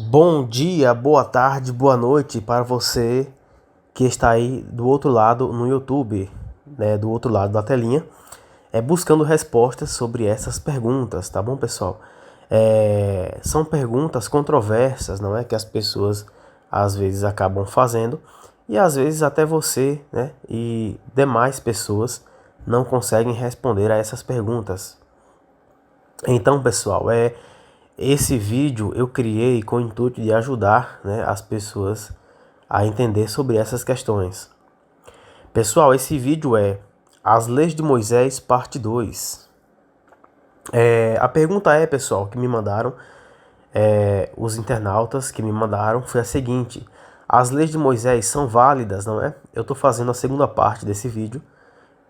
Bom dia, boa tarde, boa noite para você que está aí do outro lado no YouTube, né, do outro lado da telinha, buscando respostas sobre essas perguntas, tá bom, pessoal? São perguntas controversas, não é, que as pessoas às vezes acabam fazendo e às vezes até você, né, e demais pessoas não conseguem responder a essas perguntas. Então, pessoal, esse vídeo eu criei com o intuito de ajudar, né, as pessoas a entender sobre essas questões. Pessoal, esse vídeo é As Leis de Moisés, parte 2. A pergunta pessoal, que me mandaram, os internautas que me mandaram, foi a seguinte: as leis de Moisés são válidas, não é? Eu estou fazendo a segunda parte desse vídeo,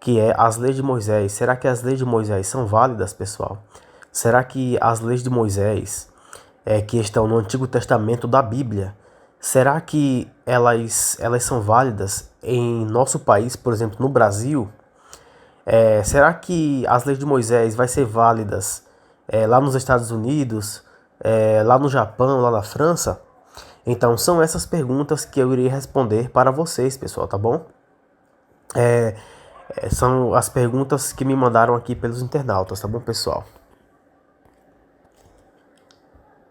que é as leis de Moisés. Será que as leis de Moisés são válidas, pessoal? Será que as leis de Moisés, que estão no Antigo Testamento da Bíblia, será que elas são válidas em nosso país, por exemplo, no Brasil? Será que as leis de Moisés vai ser válidas lá nos Estados Unidos, lá no Japão, lá na França? Então, são essas perguntas que eu irei responder para vocês, pessoal, tá bom? São as perguntas que me mandaram aqui pelos internautas, tá bom, pessoal?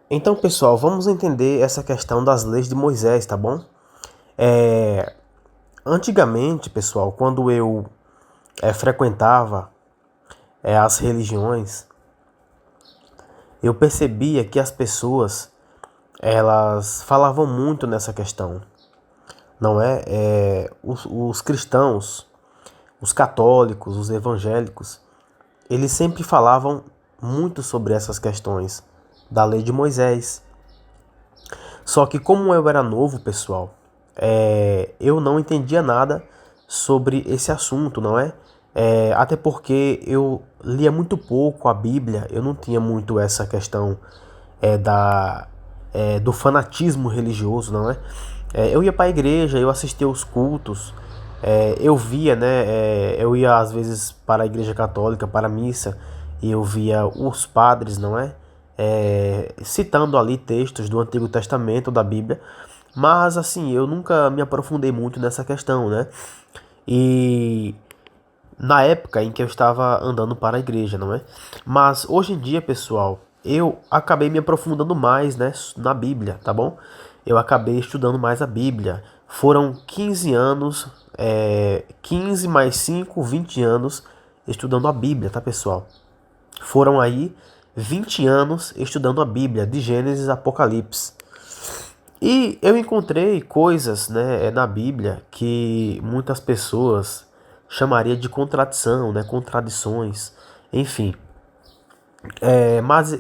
Então, pessoal, vamos entender essa questão das leis de Moisés, tá bom? Antigamente, pessoal, quando eu frequentava as religiões, eu percebia que as pessoas elas falavam muito nessa questão, não é? Os cristãos, os católicos, os evangélicos, eles sempre falavam muito sobre essas questões da lei de Moisés. Só que como eu era novo, pessoal, eu não entendia nada sobre esse assunto, não é? Até porque eu lia muito pouco a Bíblia, eu não tinha muito essa questão do fanatismo religioso, não é? Eu ia para a igreja, eu assistia os cultos, eu via, né? Eu ia às vezes para a igreja católica, para a missa, e eu via os padres, não é? Citando ali textos do Antigo Testamento, da Bíblia, mas assim, eu nunca me aprofundei muito nessa questão, né? E na época em que eu estava andando para a igreja, não é? Mas hoje em dia, pessoal, eu acabei me aprofundando mais, né, na Bíblia, tá bom? Eu acabei estudando mais a Bíblia. Foram 15 anos, 15 mais 5, 20 anos estudando a Bíblia, tá, pessoal? Foram aí 20 anos estudando a Bíblia, de Gênesis a Apocalipse. E eu encontrei coisas, né, na Bíblia que muitas pessoas chamaria de contradição, né, contradições, enfim. Mas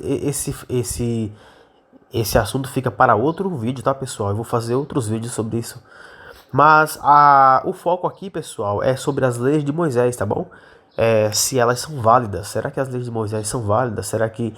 esse assunto fica para outro vídeo, tá, pessoal? Eu vou fazer outros vídeos sobre isso. Mas o foco aqui, pessoal, é sobre as leis de Moisés, tá bom? Se elas são válidas. Será que as leis de Moisés são válidas? Será que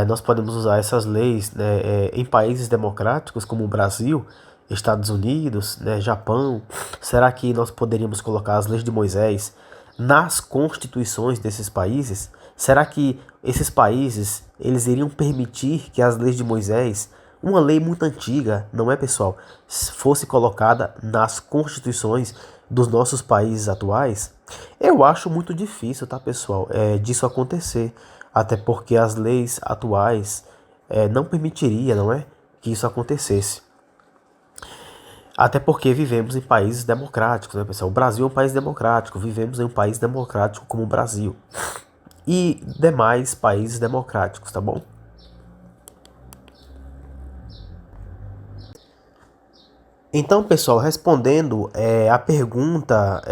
nós podemos usar essas leis, né, em países democráticos como o Brasil, Estados Unidos, né, Japão? Será que nós poderíamos colocar as leis de Moisés nas constituições desses países? Será que esses países eles iriam permitir que as leis de Moisés, uma lei muito antiga, não é, pessoal, fosse colocada nas constituições dos nossos países atuais? Eu acho muito difícil, tá, pessoal, disso acontecer, até porque as leis atuais não permitiria, não é, que isso acontecesse. Até porque vivemos em países democráticos, né, pessoal? O Brasil é um país democrático, vivemos em um país democrático como o Brasil e demais países democráticos, tá bom? Então, pessoal, respondendo a pergunta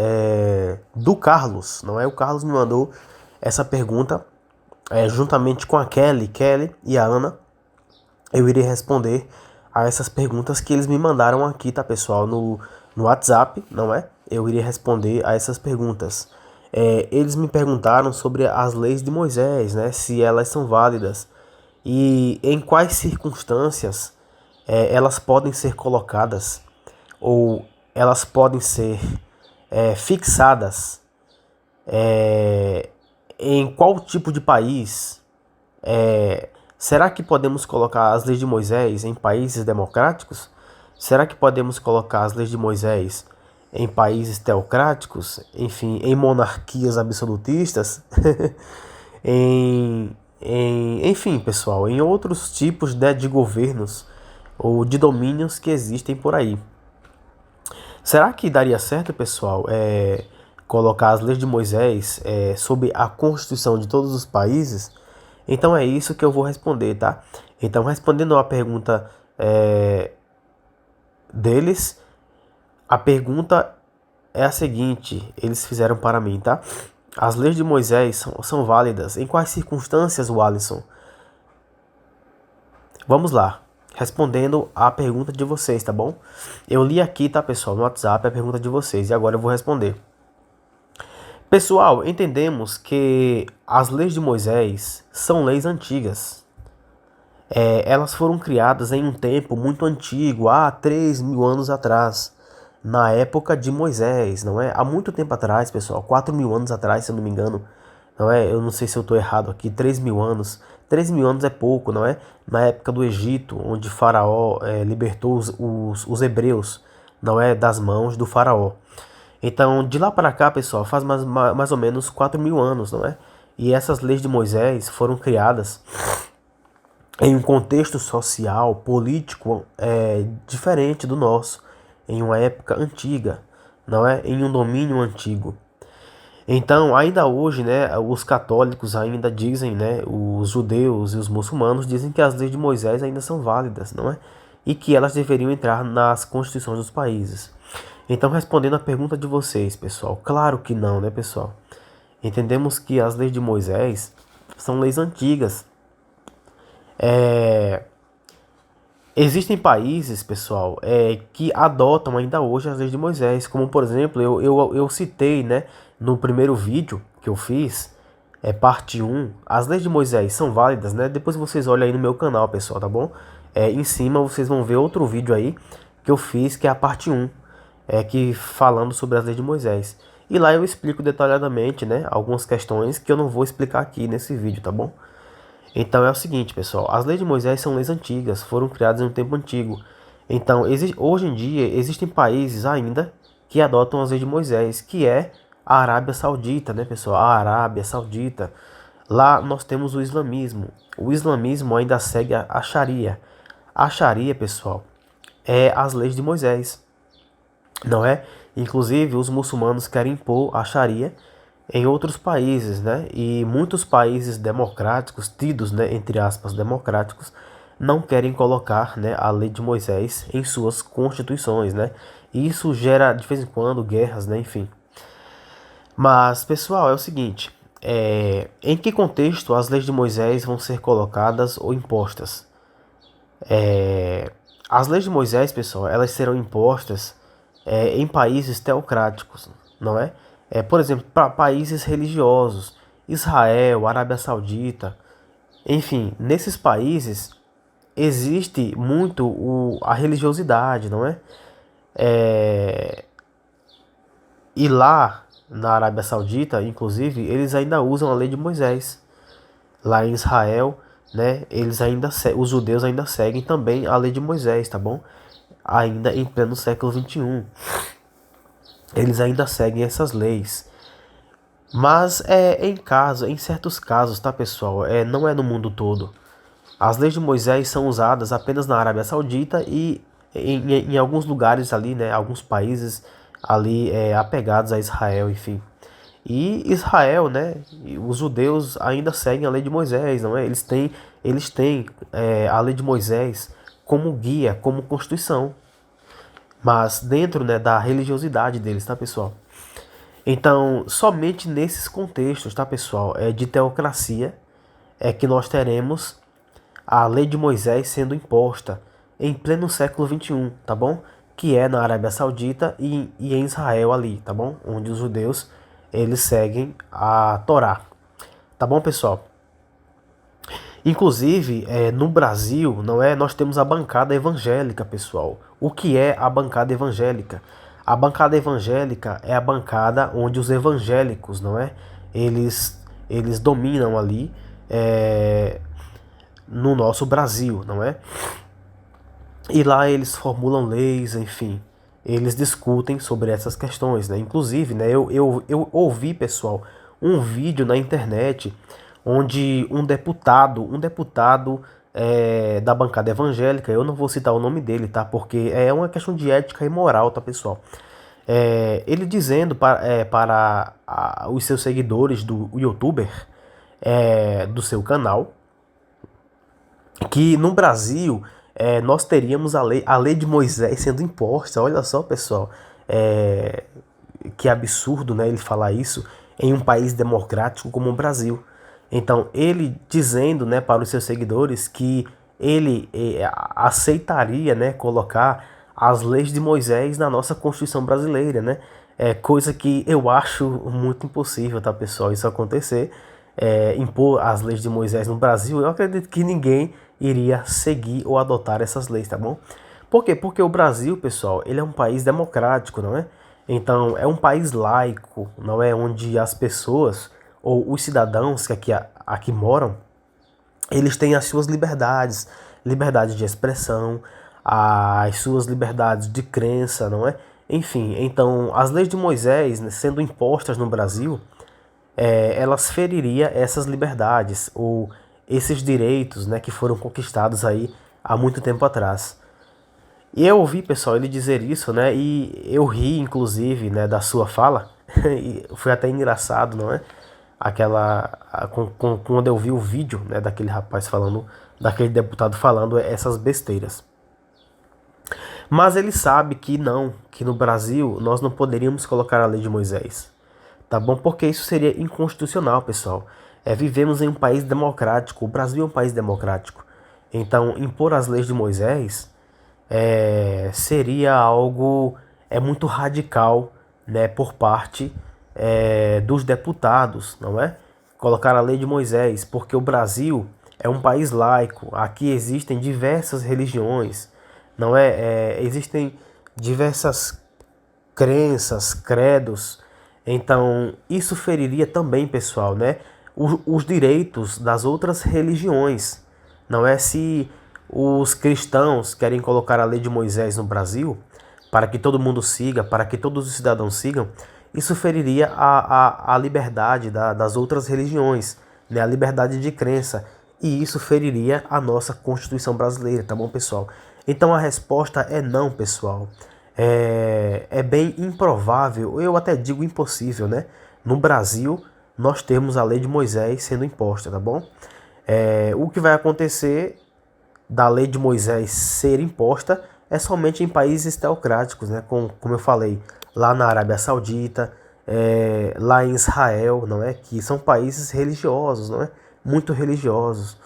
do Carlos, não é? O Carlos me mandou essa pergunta juntamente com a Kelly e a Ana. Eu irei responder a essas perguntas que eles me mandaram aqui, tá, pessoal? No WhatsApp, não é? Eu irei responder a essas perguntas. Eles me perguntaram sobre as leis de Moisés, né? Se elas são válidas e em quais circunstâncias elas podem ser colocadas ou elas podem ser fixadas em qual tipo de país Será que podemos colocar as leis de Moisés em países democráticos? Será que podemos colocar as leis de Moisés em países teocráticos? Enfim, em monarquias absolutistas? Enfim, pessoal, em outros tipos, né, de governos ou de domínios que existem por aí. Será que daria certo, pessoal, colocar as leis de Moisés sob a Constituição de todos os países? Então é isso que eu vou responder, tá? Então, respondendo a pergunta deles, a pergunta é a seguinte, eles fizeram para mim, tá? As leis de Moisés são válidas. Em quais circunstâncias, Walisson? Vamos lá. Respondendo a pergunta de vocês, tá bom? Eu li aqui, tá, pessoal, no WhatsApp a pergunta de vocês e agora eu vou responder. Pessoal, entendemos que as leis de Moisés são leis antigas. Elas foram criadas em um tempo muito antigo, há 3.000 anos atrás, na época de Moisés, não é? Há muito tempo atrás, pessoal, 4.000 anos atrás, se eu não me engano, não é? Eu não sei se eu estou errado aqui, 3.000 anos. 3.000 anos é pouco, não é? Na época do Egito, onde Faraó libertou os hebreus, não é? Das mãos do Faraó. Então, de lá para cá, pessoal, faz mais ou menos 4.000 anos, não é? E essas leis de Moisés foram criadas em um contexto social, político diferente do nosso, em uma época antiga, não é? Em um domínio antigo. Então, ainda hoje, né, os católicos ainda dizem, né, os judeus e os muçulmanos dizem que as leis de Moisés ainda são válidas, não é? E que elas deveriam entrar nas constituições dos países. Então, respondendo a pergunta de vocês, pessoal, claro que não, né, pessoal? Entendemos que as leis de Moisés são leis antigas. Existem países, pessoal, que adotam ainda hoje as leis de Moisés, como por exemplo, eu citei, né, no primeiro vídeo que eu fiz, parte 1, as leis de Moisés são válidas, né? Depois vocês olham aí no meu canal, pessoal, tá bom? Em cima vocês vão ver outro vídeo aí que eu fiz, que é a parte 1, que falando sobre as leis de Moisés. E lá eu explico detalhadamente, né, algumas questões que eu não vou explicar aqui nesse vídeo, tá bom? Então é o seguinte, pessoal, as leis de Moisés são leis antigas, foram criadas em um tempo antigo. Então, hoje em dia, existem países ainda que adotam as leis de Moisés, que é a Arábia Saudita, né, pessoal? A Arábia Saudita. Lá nós temos o islamismo. O islamismo ainda segue a Sharia. A Sharia, pessoal, é as leis de Moisés, não é? Inclusive, os muçulmanos querem impor a Sharia em outros países, né? E muitos países democráticos, tidos, né, entre aspas, democráticos, não querem colocar, né, a lei de Moisés em suas constituições, né? E isso gera, de vez em quando, guerras, né? Enfim. Mas, pessoal, é o seguinte, em que contexto as leis de Moisés vão ser colocadas ou impostas? As leis de Moisés, pessoal, elas serão impostas em países teocráticos, não é? Por exemplo, para países religiosos, Israel, Arábia Saudita, enfim, nesses países existe muito a religiosidade, não é? E lá na Arábia Saudita, inclusive, eles ainda usam a lei de Moisés. Lá em Israel, né, os judeus ainda seguem também a lei de Moisés, tá bom? Ainda em pleno século XXI. Eles ainda seguem essas leis. Mas em certos casos, tá, pessoal? Não é no mundo todo. As leis de Moisés são usadas apenas na Arábia Saudita e em alguns lugares ali, né? Alguns países ali apegados a Israel, enfim. E Israel, né? Os judeus ainda seguem a lei de Moisés, não é? Eles têm a lei de Moisés como guia, como constituição. Mas dentro, né, da religiosidade deles, tá, pessoal? Então, somente nesses contextos, tá, pessoal, de teocracia, é que nós teremos a lei de Moisés sendo imposta em pleno século XXI, tá bom? Que é na Arábia Saudita e em Israel ali, tá bom? Onde os judeus, eles seguem a Torá, tá bom, pessoal? Inclusive, no Brasil, não é? Nós temos a bancada evangélica, pessoal. O que é a bancada evangélica? A bancada evangélica é a bancada onde os evangélicos, não é? Eles dominam ali no nosso Brasil, não é? E lá eles formulam leis, enfim, eles discutem sobre essas questões, né? Inclusive, né, eu ouvi, pessoal, um vídeo na internet onde um deputado da bancada evangélica, eu não vou citar o nome dele, tá? Porque é uma questão de ética e moral, tá, pessoal? Ele dizendo para os seus seguidores do YouTuber, do seu canal, que no Brasil nós teríamos a lei de Moisés sendo imposta. Olha só, pessoal, é, que absurdo, né, ele falar isso em um país democrático como o Brasil. Então, ele dizendo, né, para os seus seguidores que ele aceitaria, né, colocar as leis de Moisés na nossa Constituição brasileira, né? Coisa que eu acho muito impossível, tá, pessoal, isso acontecer. Impor as leis de Moisés no Brasil, eu acredito que ninguém iria seguir ou adotar essas leis, tá bom? Por quê? Porque o Brasil, pessoal, ele é um país democrático, não é? Então, é um país laico, não é? Onde as pessoas ou os cidadãos que aqui moram, eles têm as suas liberdades, liberdade de expressão, as suas liberdades de crença, não é? Enfim, então, as leis de Moisés, né, sendo impostas no Brasil, elas feririam essas liberdades ou esses direitos, né, que foram conquistados aí há muito tempo atrás. E eu ouvi, pessoal, ele dizer isso, né? E eu ri, inclusive, né, da sua fala. E foi até engraçado, não é? Quando eu vi o vídeo, né, daquele rapaz falando, daquele deputado falando essas besteiras. Mas ele sabe que não, que no Brasil nós não poderíamos colocar a lei de Moisés, tá bom? Porque isso seria inconstitucional, pessoal. Vivemos em um país democrático, o Brasil é um país democrático. Então, impor as leis de Moisés seria algo muito radical, né, por parte dos deputados, não é? Colocar a lei de Moisés, porque o Brasil é um país laico, aqui existem diversas religiões, não é? Existem diversas crenças, credos. Então, isso feriria também, pessoal, né, os direitos das outras religiões. Não é? Se os cristãos querem colocar a lei de Moisés no Brasil, para que todo mundo siga, para que todos os cidadãos sigam, isso feriria a liberdade das outras religiões, né? A liberdade de crença. E isso feriria a nossa Constituição brasileira, tá bom, pessoal? Então a resposta é não, pessoal. É bem improvável, eu até digo impossível, né? No Brasil, nós temos a lei de Moisés sendo imposta, tá bom? O que vai acontecer da lei de Moisés ser imposta é somente em países teocráticos, né? Como eu falei, lá na Arábia Saudita, lá em Israel, não é? Que são países religiosos, não é? Muito religiosos.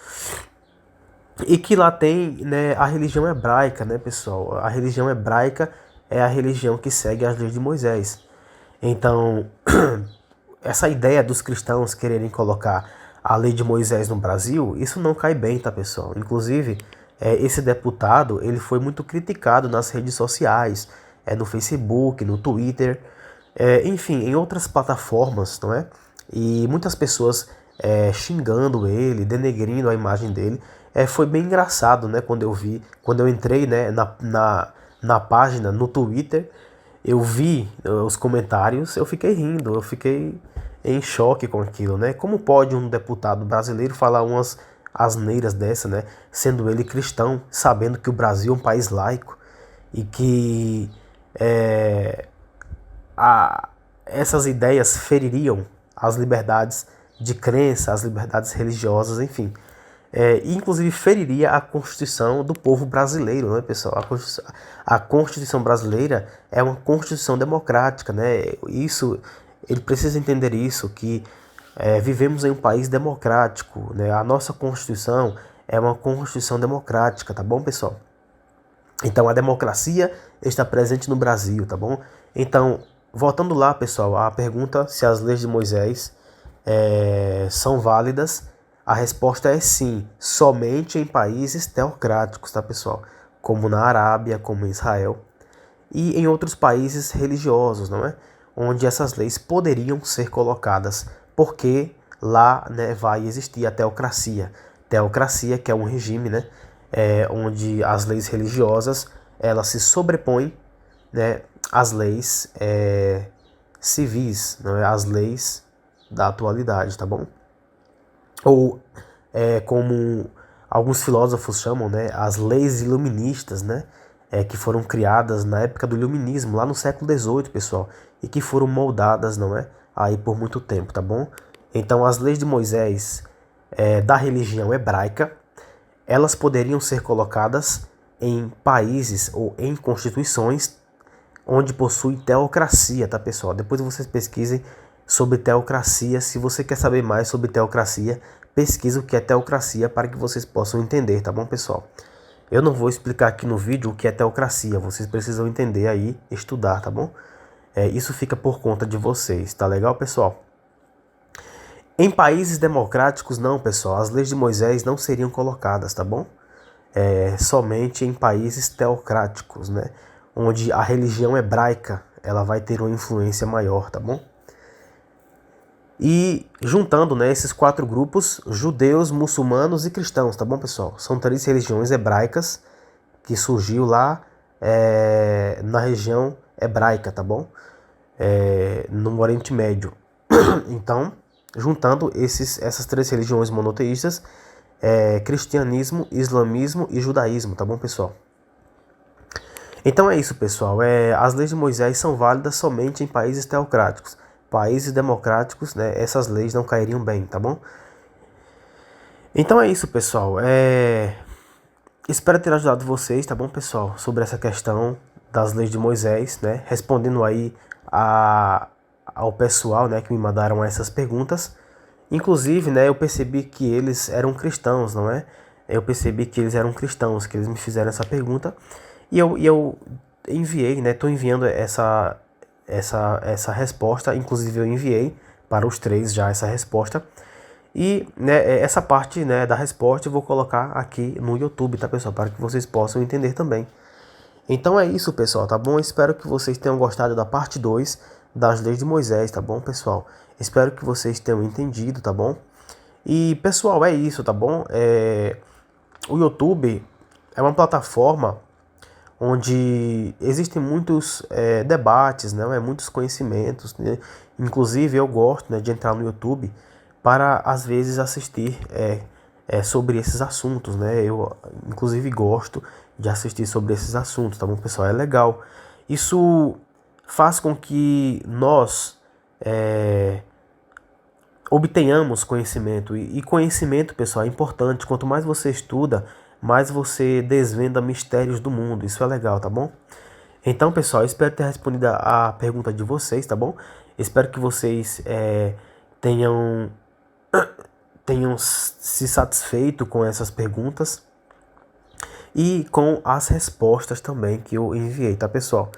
E que lá tem, né, a religião hebraica, né, pessoal? A religião hebraica é a religião que segue as leis de Moisés. Então, essa ideia dos cristãos quererem colocar a lei de Moisés no Brasil, isso não cai bem, tá, pessoal? Inclusive, esse deputado, ele foi muito criticado nas redes sociais, no Facebook, no Twitter, enfim, em outras plataformas, não é? E muitas pessoas xingando ele, denegrindo a imagem dele. Foi bem engraçado, né, quando eu entrei, né, na página, no Twitter, eu vi os comentários, eu fiquei rindo, eu fiquei em choque com aquilo, né? Como pode um deputado brasileiro falar umas asneiras dessa, né? Sendo ele cristão, sabendo que o Brasil é um país laico e que essas ideias feririam as liberdades de crença, as liberdades religiosas, enfim. E inclusive feriria a Constituição do povo brasileiro, né, pessoal? A Constituição brasileira é uma Constituição democrática, né? Isso, ele precisa entender isso, que vivemos em um país democrático, né? A nossa Constituição é uma Constituição democrática, tá bom, pessoal? Então a democracia está presente no Brasil, tá bom? Então, voltando lá, pessoal, a pergunta se as leis de Moisés são válidas, a resposta é sim, somente em países teocráticos, tá, pessoal? Como na Arábia, como em Israel e em outros países religiosos, não é? Onde essas leis poderiam ser colocadas, porque lá, né, vai existir a teocracia. teocracia, que é um regime, né, onde as leis religiosas elas se sobrepõem, né, às leis civis, né, às leis da atualidade, tá bom? Ou como alguns filósofos chamam, né, as leis iluministas, né, que foram criadas na época do iluminismo, lá no século XVIII, pessoal, e que foram moldadas, não é, aí por muito tempo, tá bom? Então, as leis de Moisés da religião hebraica, elas poderiam ser colocadas em países ou em constituições onde possui teocracia, tá, pessoal? Depois vocês pesquisem sobre teocracia. Se você quer saber mais sobre teocracia, pesquisa o que é teocracia para que vocês possam entender, tá bom, pessoal? Eu não vou explicar aqui no vídeo o que é teocracia, vocês precisam entender aí, estudar, tá bom? Isso fica por conta de vocês, tá legal, pessoal? Em países democráticos, não, pessoal, as leis de Moisés não seriam colocadas, tá bom? Somente em países teocráticos, né? Onde a religião hebraica ela vai ter uma influência maior, tá bom? E juntando, né, esses 4 grupos, judeus, muçulmanos e cristãos, tá bom, pessoal? São 3 religiões hebraicas que surgiu lá na região hebraica, tá bom? No Oriente Médio. Então, juntando essas 3 religiões monoteístas, cristianismo, islamismo e judaísmo, tá bom, pessoal? Então é isso, pessoal. As leis de Moisés são válidas somente em países teocráticos. Países democráticos, né, essas leis não cairiam bem, tá bom? Então é isso, pessoal. Espero ter ajudado vocês, tá bom, pessoal? Sobre essa questão das leis de Moisés, né? Respondendo aí ao pessoal, né, que me mandaram essas perguntas. Inclusive, né, eu percebi que eles eram cristãos, não é? Eu percebi que eles eram cristãos, que eles me fizeram essa pergunta. E eu enviei, né? Tô enviando essa resposta. Inclusive eu enviei para os 3 já essa resposta. E, né, essa parte, né, da resposta eu vou colocar aqui no YouTube, tá, pessoal? Para que vocês possam entender também. Então é isso, pessoal, tá bom? Espero que vocês tenham gostado da parte 2 das leis de Moisés, tá bom, pessoal? Espero que vocês tenham entendido, tá bom? E, pessoal, é isso, tá bom? O YouTube é uma plataforma onde existem muitos debates, né, muitos conhecimentos, né? Inclusive eu gosto, né, de entrar no YouTube para às vezes assistir sobre esses assuntos, né? Eu inclusive gosto de assistir sobre esses assuntos, tá bom, pessoal? É legal. Isso faz com que nós obtenhamos conhecimento. E conhecimento, pessoal, é importante. Quanto mais você estuda, mais você desvenda mistérios do mundo. Isso é legal, tá bom? Então, pessoal, espero ter respondido a pergunta de vocês, tá bom? Espero que vocês tenham se satisfeito com essas perguntas e com as respostas também que eu enviei, tá, pessoal?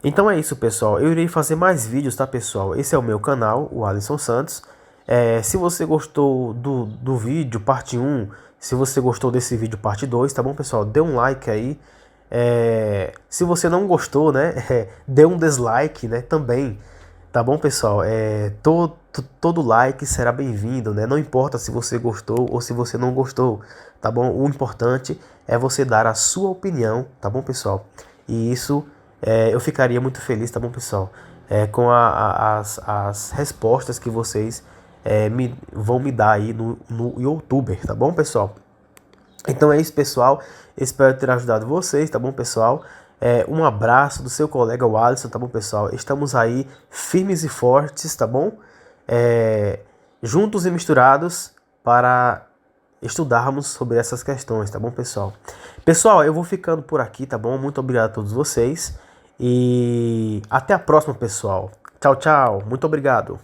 Então é isso, pessoal. Eu irei fazer mais vídeos, tá, pessoal? Esse é o meu canal, o Alisson Santos. Se você gostou do vídeo, parte 1, se você gostou desse vídeo, parte 2, tá bom, pessoal? Dê um like aí. Se você não gostou, né, dê um dislike, né, também. Tá bom, pessoal? Todo like será bem-vindo, né? Não importa se você gostou ou se você não gostou, tá bom? O importante é você dar a sua opinião, tá bom, pessoal? E isso eu ficaria muito feliz, tá bom, pessoal? Com as respostas que vocês vão me dar aí no YouTube, tá bom, pessoal? Então é isso, pessoal. Espero ter ajudado vocês, tá bom, pessoal? Um abraço do seu colega Alisson, tá bom, pessoal? Estamos aí firmes e fortes, tá bom? Juntos e misturados para estudarmos sobre essas questões, tá bom, pessoal? Pessoal, eu vou ficando por aqui, tá bom? Muito obrigado a todos vocês e até a próxima, pessoal. Tchau, tchau. Muito obrigado.